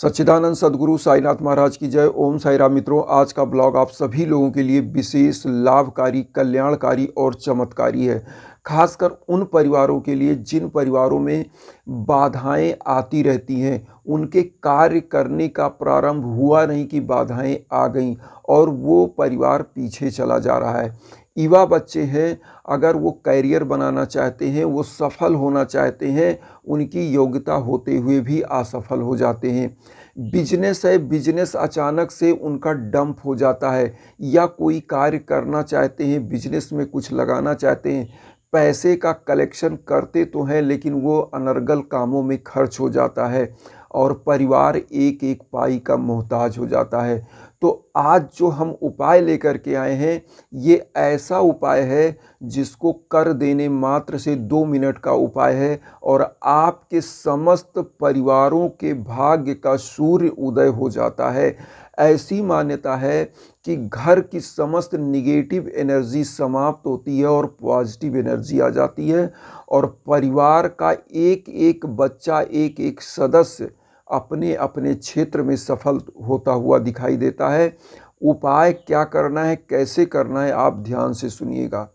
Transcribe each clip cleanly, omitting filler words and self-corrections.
सच्चिदानंद सद्गुरु साईनाथ महाराज की जय। ओम साई राम। मित्रों, आज का ब्लॉग आप सभी लोगों के लिए विशेष लाभकारी, कल्याणकारी और चमत्कारी है। खासकर उन परिवारों के लिए जिन परिवारों में बाधाएं आती रहती हैं, उनके कार्य करने का प्रारंभ हुआ नहीं कि बाधाएं आ गईं और वो परिवार पीछे चला जा रहा है। युवा बच्चे हैं, अगर वो कैरियर बनाना चाहते हैं, वो सफल होना चाहते हैं, उनकी योग्यता होते हुए भी असफल हो जाते हैं। बिजनेस है, बिजनेस अचानक से उनका डंप हो जाता है, या कोई कार्य करना चाहते हैं, बिजनेस में कुछ लगाना चाहते हैं, पैसे का कलेक्शन करते तो हैं लेकिन वो अनर्गल कामों में खर्च हो जाता है और परिवार एक एक पाई का मोहताज हो जाता है। तो आज जो हम उपाय लेकर के आए हैं, ये ऐसा उपाय है जिसको कर देने मात्र से 2 मिनट का उपाय है और आपके समस्त परिवारों के भाग्य का सूर्य उदय हो जाता है। ऐसी मान्यता है कि घर की समस्त निगेटिव एनर्जी समाप्त होती है और पॉजिटिव एनर्जी आ जाती है और परिवार का एक एक बच्चा, एक एक सदस्य अपने अपने क्षेत्र में सफल होता हुआ दिखाई देता है। उपाय क्या करना है, कैसे करना है, आप ध्यान से सुनिएगा।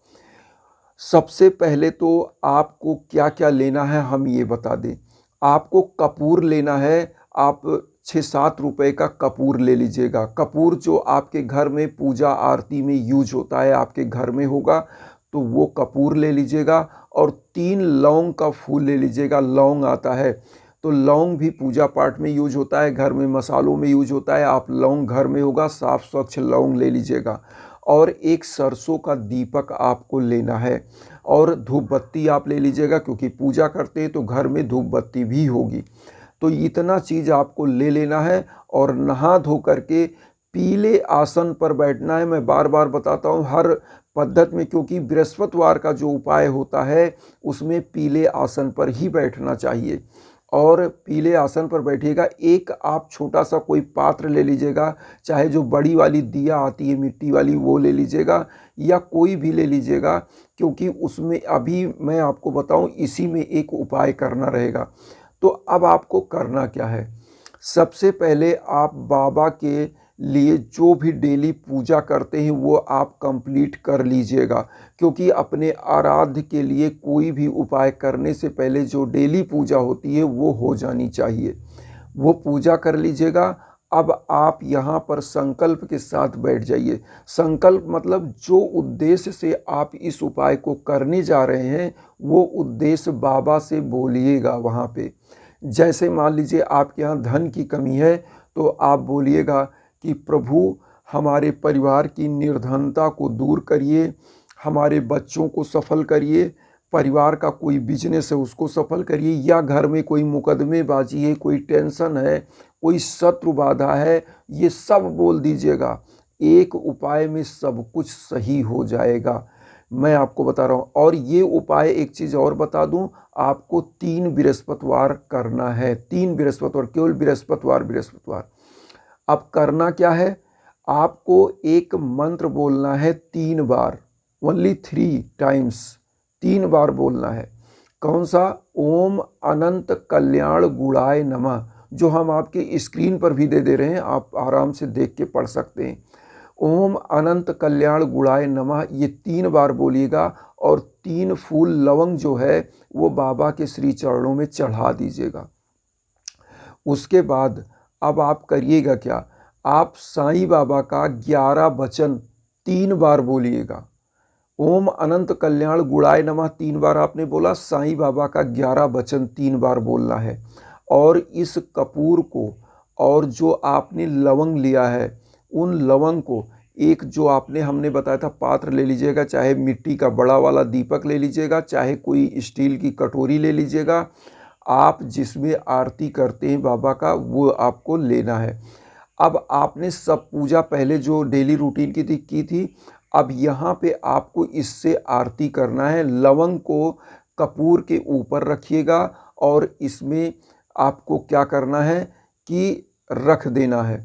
सबसे पहले तो आपको क्या क्या लेना है हम ये बता दें। आपको कपूर लेना है। आप 6-7 रुपए का कपूर ले लीजिएगा। कपूर जो आपके घर में पूजा आरती में यूज होता है, आपके घर में होगा तो वो कपूर ले लीजिएगा। और 3 लौंग का फूल ले लीजिएगा। लौंग आता है तो लौंग भी पूजा पाठ में यूज होता है, घर में मसालों में यूज होता है। आप लौंग घर में होगा, साफ स्वच्छ लौंग ले लीजिएगा। और एक सरसों का दीपक आपको लेना है और धूप बत्ती आप ले लीजिएगा, क्योंकि पूजा करते हैं तो घर में धूप बत्ती भी होगी। तो इतना चीज़ आपको ले लेना है और नहा धो करके पीले आसन पर बैठना है। मैं बार बार बताता हूँ हर पद्धति में, क्योंकि बृहस्पतिवार का जो उपाय होता है उसमें पीले आसन पर ही बैठना चाहिए। और पीले आसन पर बैठिएगा। एक आप छोटा सा कोई पात्र ले लीजिएगा, चाहे जो बड़ी वाली दिया आती है मिट्टी वाली वो ले लीजिएगा, या कोई भी ले लीजिएगा, क्योंकि उसमें अभी मैं आपको बताऊं इसी में एक उपाय करना रहेगा। तो अब आपको करना क्या है, सबसे पहले आप बाबा के लिए जो भी डेली पूजा करते हैं वो आप कंप्लीट कर लीजिएगा, क्योंकि अपने आराध्य के लिए कोई भी उपाय करने से पहले जो डेली पूजा होती है वो हो जानी चाहिए। वो पूजा कर लीजिएगा। अब आप यहाँ पर संकल्प के साथ बैठ जाइए। संकल्प मतलब जो उद्देश्य से आप इस उपाय को करने जा रहे हैं वो उद्देश्य बाबा से बोलिएगा वहाँ पे। जैसे मान लीजिए आपके यहाँ धन की कमी है तो आप बोलिएगा कि प्रभु हमारे परिवार की निर्धनता को दूर करिए, हमारे बच्चों को सफल करिए, परिवार का कोई बिजनेस है उसको सफल करिए, या घर में कोई मुकदमेबाजी है, कोई टेंशन है, कोई शत्रु बाधा है, ये सब बोल दीजिएगा। एक उपाय में सब कुछ सही हो जाएगा, मैं आपको बता रहा हूँ। और ये उपाय एक चीज़ और बता दूँ, आपको 3 बृहस्पतिवार करना है। 3 बृहस्पतिवार, केवल बृहस्पतिवार। अब करना क्या है, आपको एक मंत्र बोलना है 3 बार, ओनली 3 टाइम्स, 3 बार बोलना है। कौन सा? ओम अनंत कल्याण गुणाय नमः, जो हम आपके स्क्रीन पर भी दे रहे हैं, आप आराम से देख के पढ़ सकते हैं। ओम अनंत कल्याण गुणाय नमः, ये 3 बार बोलिएगा और 3 फूल लवंग जो है वो बाबा के श्री चरणों में चढ़ा दीजिएगा। उसके बाद अब आप करिएगा क्या, आप साईं बाबा का 11 वचन 3 बार बोलिएगा। ओम अनंत कल्याण गुणाय नमः 3 बार आपने बोला, साईं बाबा का 11 वचन 3 बार बोलना है। और इस कपूर को और जो आपने लवंग लिया है उन लवंग को, एक जो आपने हमने बताया था पात्र ले लीजिएगा, चाहे मिट्टी का बड़ा वाला दीपक ले लीजिएगा, चाहे कोई स्टील की कटोरी ले लीजिएगा, आप जिसमें आरती करते हैं बाबा का वो आपको लेना है। अब आपने सब पूजा पहले जो डेली रूटीन की थी, अब यहाँ पे आपको इससे आरती करना है। लवंग को कपूर के ऊपर रखिएगा और इसमें आपको क्या करना है कि रख देना है।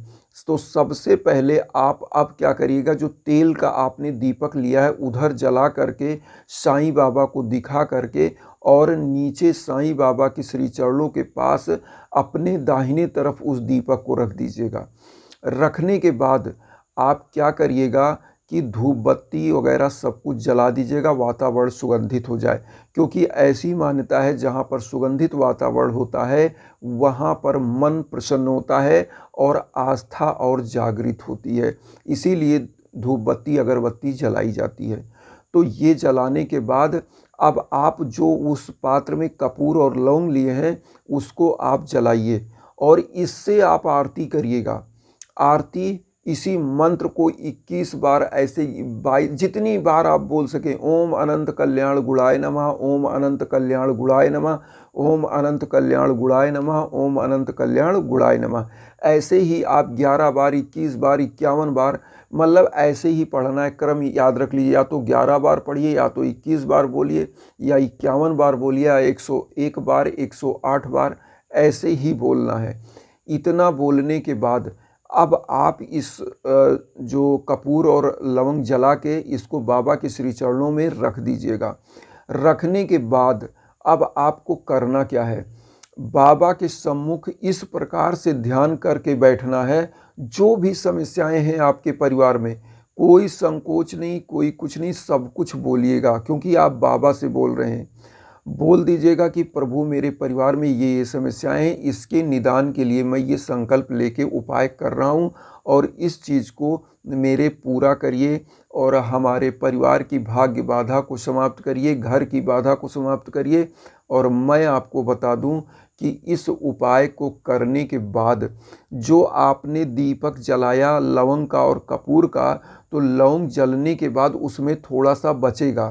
तो सबसे पहले आप अब क्या करिएगा, जो तेल का आपने दीपक लिया है उधर जला करके साईं बाबा को दिखा करके और नीचे साईं बाबा के श्री चरणों के पास अपने दाहिने तरफ उस दीपक को रख दीजिएगा। रखने के बाद आप क्या करिएगा कि धूप बत्ती वगैरह सब कुछ जला दीजिएगा, वातावरण सुगंधित हो जाए। क्योंकि ऐसी मान्यता है जहाँ पर सुगंधित वातावरण होता है वहाँ पर मन प्रसन्न होता है और आस्था और जागृत होती है, इसीलिए धूप बत्ती अगरबत्ती जलाई जाती है। तो ये जलाने के बाद अब आप जो उस पात्र में कपूर और लौंग लिए हैं उसको आप जलाइए और इससे आप आरती करिएगा। आरती इसी मंत्र को 21 बार ऐसे जितनी बार आप बोल सकें, ओम अनंत कल्याण गुणाय नमः, ओम अनंत कल्याण गुणाय नमः, ओम अनंत कल्याण गुणाय नमः, ओम अनंत कल्याण गुणाय नमः। ऐसे ही आप 11 बार, 21 बार, 51 बार, मतलब ऐसे ही पढ़ना है। क्रम याद रख लीजिए, या तो 11 बार पढ़िए, या तो 21 बार बोलिए, या 51 बार बोलिए, या 101 बार, 108 बार, ऐसे ही बोलना है। इतना बोलने के बाद अब आप इस जो कपूर और लवंग जला के इसको बाबा के श्री चरणों में रख दीजिएगा। रखने के बाद अब आपको करना क्या है, बाबा के सम्मुख इस प्रकार से ध्यान करके बैठना है। जो भी समस्याएं हैं आपके परिवार में, कोई संकोच नहीं, कोई कुछ नहीं, सब कुछ बोलिएगा, क्योंकि आप बाबा से बोल रहे हैं। बोल दीजिएगा कि प्रभु मेरे परिवार में ये समस्याएं हैं, इसके निदान के लिए मैं ये संकल्प लेके उपाय कर रहा हूँ और इस चीज़ को मेरे पूरा करिए और हमारे परिवार की भाग्य बाधा को समाप्त करिए, घर की बाधा को समाप्त करिए। और मैं आपको बता दूं कि इस उपाय को करने के बाद जो आपने दीपक जलाया लवंग का और कपूर का, तो लौंग जलने के बाद उसमें थोड़ा सा बचेगा,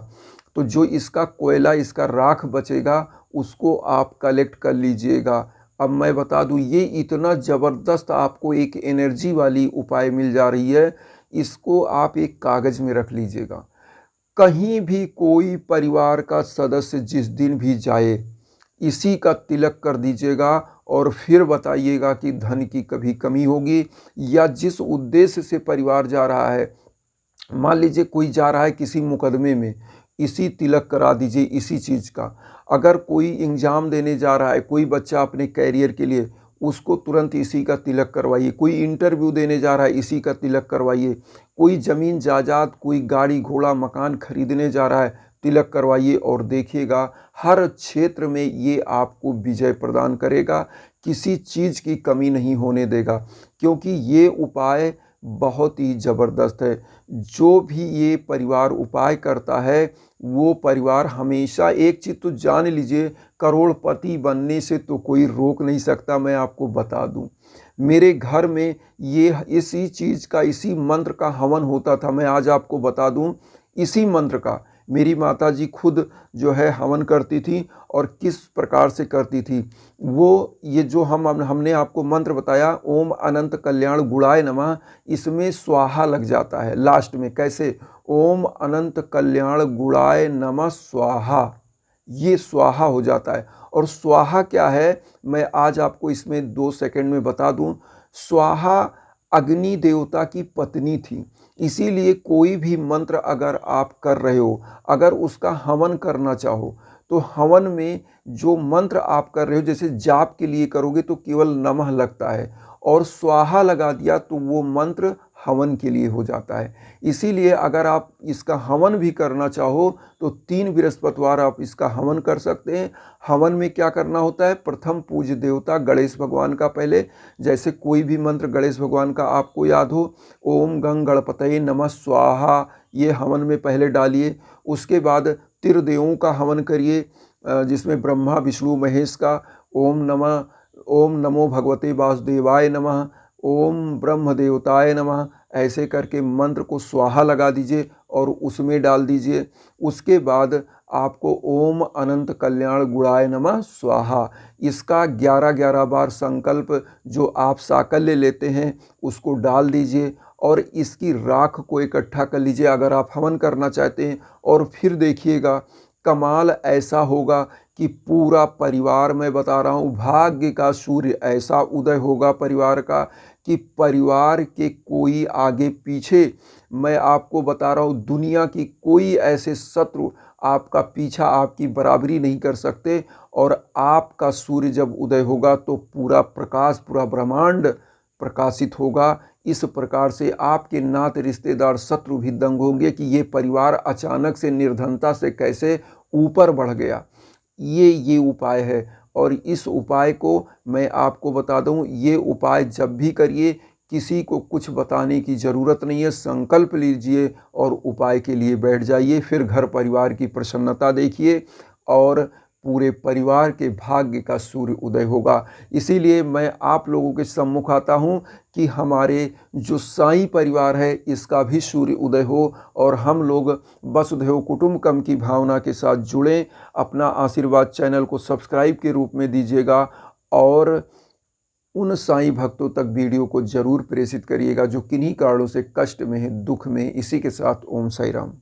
तो जो इसका कोयला, इसका राख बचेगा उसको आप कलेक्ट कर लीजिएगा। अब मैं बता दूं, ये इतना ज़बरदस्त आपको एक एनर्जी वाली उपाय मिल जा रही है। इसको आप एक कागज़ में रख लीजिएगा। कहीं भी कोई परिवार का सदस्य जिस दिन भी जाए, इसी का तिलक कर दीजिएगा और फिर बताइएगा कि धन की कभी कमी होगी, या जिस उद्देश्य से परिवार जा रहा है, मान लीजिए कोई जा रहा है किसी मुकदमे में, इसी तिलक करा दीजिए इसी चीज़ का। अगर कोई एग्ज़ाम देने जा रहा है, कोई बच्चा अपने कैरियर के लिए, उसको तुरंत इसी का तिलक करवाइए। कोई इंटरव्यू देने जा रहा है, इसी का तिलक करवाइए। कोई ज़मीन जायदाद, कोई गाड़ी घोड़ा मकान खरीदने जा रहा है, तिलक करवाइए और देखिएगा हर क्षेत्र में ये आपको विजय प्रदान करेगा, किसी चीज़ की कमी नहीं होने देगा। क्योंकि ये उपाय बहुत ही ज़बरदस्त है। जो भी ये परिवार उपाय करता है वो परिवार हमेशा, एक चीज़ तो जान लीजिए, करोड़पति बनने से तो कोई रोक नहीं सकता। मैं आपको बता दूं, मेरे घर में ये इसी चीज़ का, इसी मंत्र का हवन होता था। मैं आज आपको बता दूं, इसी मंत्र का मेरी माताजी खुद जो है हवन करती थी। और किस प्रकार से करती थी वो, ये जो हमने आपको मंत्र बताया, ओम अनंत कल्याण गुणाय नमः, इसमें स्वाहा लग जाता है लास्ट में। कैसे? ओम अनंत कल्याण गुणाय नमः स्वाहा, ये स्वाहा हो जाता है। और स्वाहा क्या है, मैं आज आपको इसमें 2 सेकंड में बता दूं। स्वाहा अग्नि देवता की पत्नी थी, इसीलिए कोई भी मंत्र अगर आप कर रहे हो, अगर उसका हवन करना चाहो, तो हवन में जो मंत्र आप कर रहे हो, जैसे जाप के लिए करोगे तो केवल नमः लगता है, और स्वाहा लगा दिया तो वो मंत्र हवन के लिए हो जाता है। इसीलिए अगर आप इसका हवन भी करना चाहो तो 3 बृहस्पतिवार आप इसका हवन कर सकते हैं। हवन में क्या करना होता है, प्रथम पूज्य देवता गणेश भगवान का, पहले जैसे कोई भी मंत्र गणेश भगवान का आपको याद हो, ओम गंग गणपतये नमः स्वाहा, ये हवन में पहले डालिए। उसके बाद त्रिदेवों का हवन करिए, जिसमें ब्रह्मा विष्णु महेश का, ओम नमो भगवते वासुदेवाय नमः, ओम ब्रह्म देवताय नमः, ऐसे करके मंत्र को स्वाहा लगा दीजिए और उसमें डाल दीजिए। उसके बाद आपको ओम अनंत कल्याण गुणाय नमः स्वाहा, इसका 11-11 बार संकल्प जो आप साकल्य लेते हैं उसको डाल दीजिए और इसकी राख को इकट्ठा कर लीजिए अगर आप हवन करना चाहते हैं। और फिर देखिएगा कमाल ऐसा होगा कि पूरा परिवार, मैं बता रहा हूँ, भाग्य का सूर्य ऐसा उदय होगा परिवार का कि परिवार के कोई आगे पीछे, मैं आपको बता रहा हूँ, दुनिया की कोई ऐसे शत्रु आपका पीछा, आपकी बराबरी नहीं कर सकते। और आपका सूर्य जब उदय होगा तो पूरा प्रकाश, पूरा ब्रह्मांड प्रकाशित होगा। इस प्रकार से आपके नाते रिश्तेदार शत्रु भी दंग होंगे कि ये परिवार अचानक से निर्धनता से कैसे ऊपर बढ़ गया। ये उपाय है और इस उपाय को मैं आपको बता दूं, ये उपाय जब भी करिए किसी को कुछ बताने की ज़रूरत नहीं है। संकल्प लीजिए और उपाय के लिए बैठ जाइए, फिर घर परिवार की प्रसन्नता देखिए और पूरे परिवार के भाग्य का सूर्य उदय होगा। इसीलिए मैं आप लोगों के सम्मुख आता हूँ कि हमारे जो साईं परिवार है इसका भी सूर्य उदय हो और हम लोग वसुधैव कुटुंबकम की भावना के साथ जुड़ें। अपना आशीर्वाद चैनल को सब्सक्राइब के रूप में दीजिएगा और उन साईं भक्तों तक वीडियो को जरूर प्रेषित करिएगा जो किन्हीं कारणों से कष्ट में है, दुख में। इसी के साथ ओम साई राम।